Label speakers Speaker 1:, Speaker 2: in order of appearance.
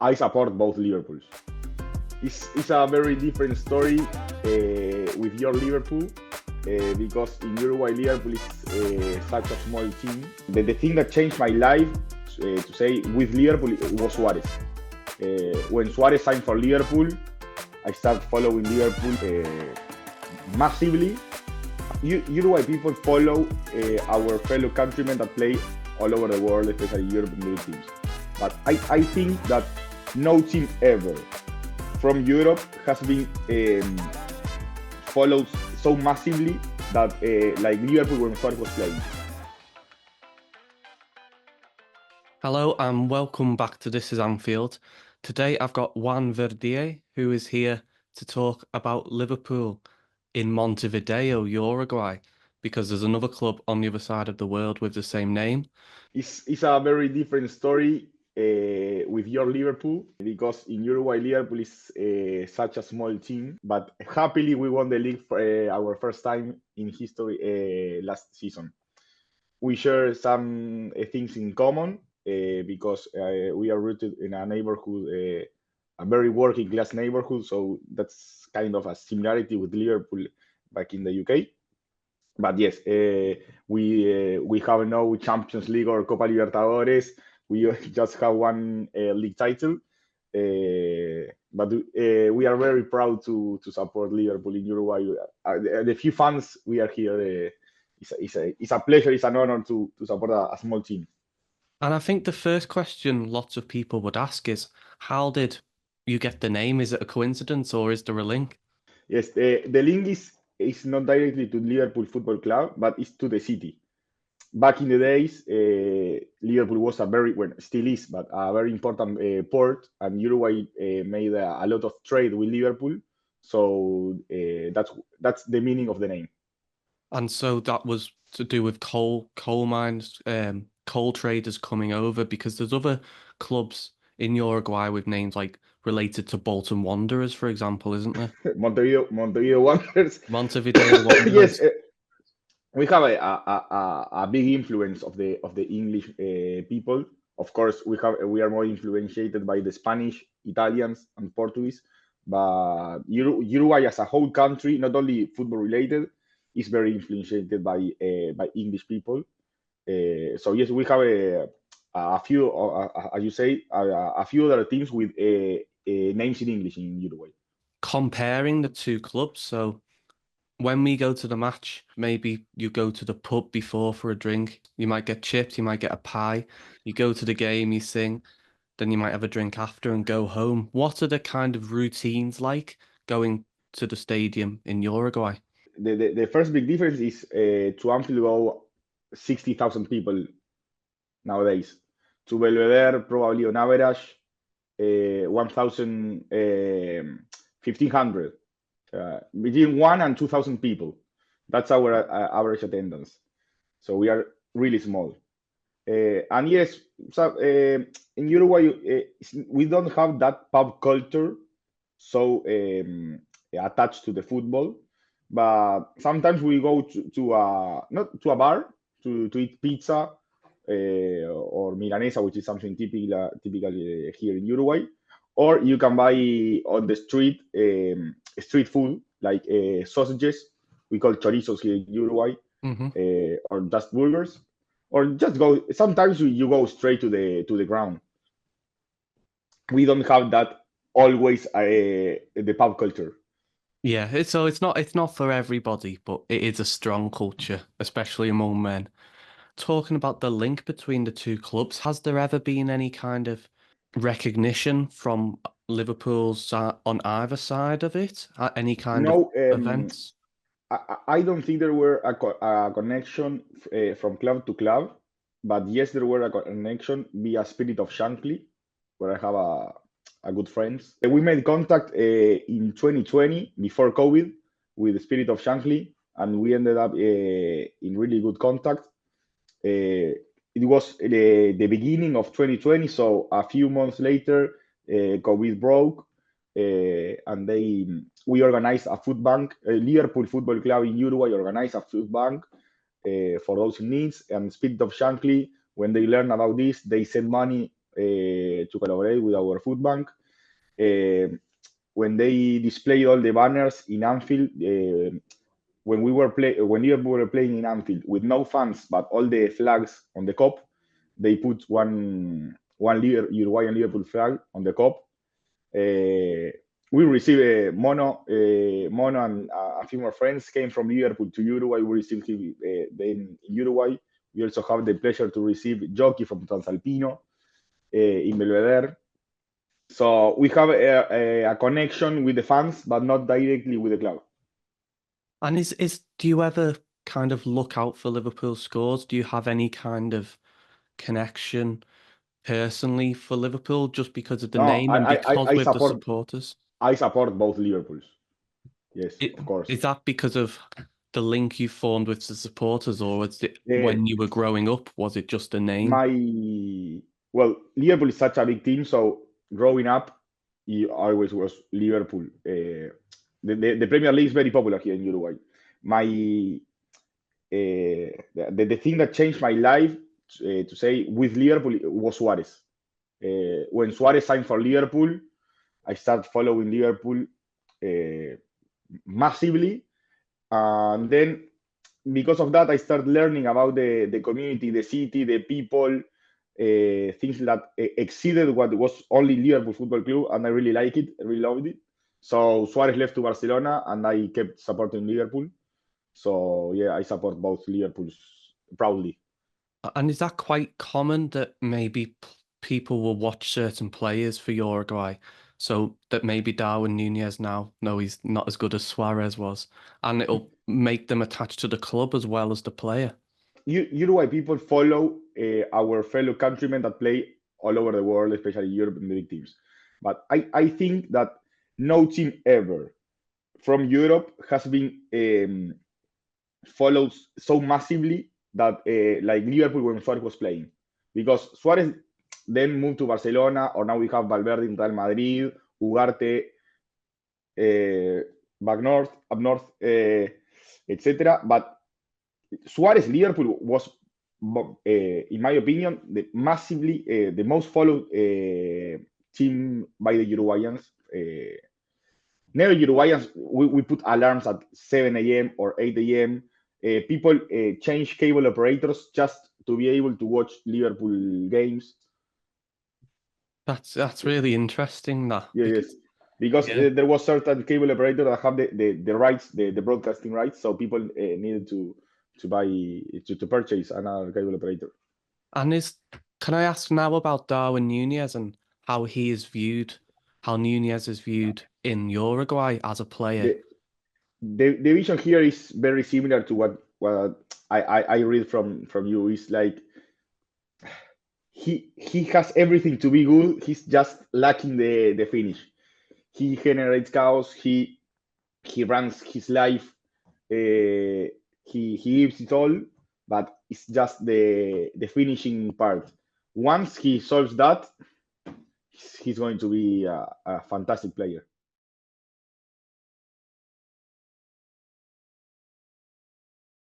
Speaker 1: I support both Liverpools. It's a very different story with your Liverpool because in Uruguay, Liverpool is such a small team. The thing that changed my life, to say, with Liverpool was Suarez. When Suarez signed for Liverpool, I started following Liverpool massively. Uruguay people follow our fellow countrymen that play all over the world, especially European teams. But I think that no team ever from Europe has been followed so massively that like Liverpool when Suarez was playing.
Speaker 2: Hello and welcome back to This is Anfield. Today I've got Juan Verdier, who is here to talk about Liverpool in Montevideo, Uruguay, because there's another club on the other side of the world with the same name.
Speaker 1: It's a very different story with your Liverpool because in Uruguay, Liverpool is such a small team, but happily we won the league for our first time in history last season. We share some things in common because we are rooted in a neighborhood, a very working class neighborhood. So that's kind of a similarity with Liverpool back in the UK. But yes, we have no Champions League or Copa Libertadores. We just have one league title. But we are very proud to support Liverpool in Uruguay. The few fans we are here, it's a pleasure, it's an honor to support a small team.
Speaker 2: And I think the first question lots of people would ask is, how did you get the name? Is it a coincidence or is there a link?
Speaker 1: Yes, the link is not directly to Liverpool Football Club, but it's to the city. Back in the days, Liverpool was a very, well, still is, but a very important port, and Uruguay made a lot of trade with Liverpool. So that's the meaning of the name.
Speaker 2: And so that was to do with coal mines, coal traders coming over, because there's other clubs in Uruguay with names like related to Bolton Wanderers, for example, isn't there?
Speaker 1: Montevideo Wanderers.
Speaker 2: Montevideo Wanderers.
Speaker 1: Yes, we have a big influence of the English people. Of course, we are more influenced by the Spanish, Italians, and Portuguese. But Uruguay as a whole country, not only football related, is very influenced by English people. So yes, we have a few, as you say, a few other teams with names in English in Uruguay.
Speaker 2: Comparing the two clubs, so when we go to the match, maybe you go to the pub before for a drink. You might get chips, you might get a pie. You go to the game, you sing, then you might have a drink after and go home. What are the kind of routines like going to the stadium in Uruguay?
Speaker 1: The first big difference is to Anfield go 60,000 people nowadays. To Belvedere, probably on average, 1,000, 1,500. Between 1 and 2,000 people. That's our average attendance. So we are really small. And yes, so in Uruguay, we don't have that pub culture so attached to the football. But sometimes we go to not to a bar to eat pizza or milanesa, which is something typical here in Uruguay. Or you can buy on the street street food like sausages. We call chorizos here in Uruguay, or just burgers, or just go. Sometimes you go straight to the ground. We don't have that always the pub culture.
Speaker 2: Yeah, so it's not for everybody, but it is a strong culture, especially among men. Talking about the link between the two clubs, has there ever been any kind of recognition from Liverpool's on either side of it at any kind of
Speaker 1: No,
Speaker 2: events?
Speaker 1: I don't think there were a connection from club to club, but yes, there were a connection via Spirit of Shankly, where I have a good friends. We made contact in 2020 before COVID with the Spirit of Shankly, and we ended up in really good contact. It was the beginning of 2020, so a few months later, COVID broke, and we organized a food bank. Liverpool Football Club in Uruguay organized a food bank for those in needs. And Spirit of Shankly, when they learned about this, they sent money to collaborate with our food bank. When they displayed all the banners in Anfield, when Liverpool were playing in Anfield with no fans but all the flags on the cup, they put one Uruguayan Liverpool flag on the cup. We received Mono and a few more friends came from Liverpool to Uruguay. We received him then in Uruguay. We also have the pleasure to receive Jockey from Transalpino in Belvedere. So we have a connection with the fans, but not directly with the club.
Speaker 2: And do you ever kind of look out for Liverpool scores? Do you have any kind of connection personally for Liverpool just because of the name and because we're the supporters?
Speaker 1: I support both Liverpools. Yes, of course.
Speaker 2: Is that because of the link you formed with the supporters, or was it when you were growing up? Was it just a name?
Speaker 1: Liverpool is such a big team, so growing up, he always was Liverpool. The Premier League is very popular here in Uruguay. The thing that changed my life, to say, with Liverpool was Suarez. When Suarez signed for Liverpool, I started following Liverpool massively, and then because of that, I started learning about the community, the city, the people, things that exceeded what was only Liverpool Football Club, and I really like it. I really loved it. So Suarez left to Barcelona, and I kept supporting Liverpool. So yeah, I support both Liverpools proudly.
Speaker 2: And is that quite common that maybe people will watch certain players for Uruguay? So that maybe Darwin Nunez now, no, he's not as good as Suarez was, and it'll make them attached to the club as well as the player.
Speaker 1: Uruguay people follow our fellow countrymen that play all over the world, especially Europe and the big teams. But I think that no team ever from Europe has been followed so massively that like Liverpool when Suarez was playing. Because Suarez then moved to Barcelona, or now we have Valverde in Real Madrid, Ugarte up north, etc. But Suarez Liverpool was, in my opinion, the most followed team by the Uruguayans. Never Uruguayans, we put alarms at 7 a.m. or 8 a.m. People change cable operators just to be able to watch Liverpool games.
Speaker 2: That's really interesting.
Speaker 1: Yes. Because there was certain cable operator that have the rights, the broadcasting rights, so people needed to purchase another cable operator.
Speaker 2: And can I ask now about Darwin Nunez and how Nunez is viewed in Uruguay as a player?
Speaker 1: The vision here is very similar to what I read from you. It's like he has everything to be good. He's just lacking the finish. He generates chaos. He runs his life. He gives it all, but it's just the finishing part. Once he solves that, he's going to be a fantastic player.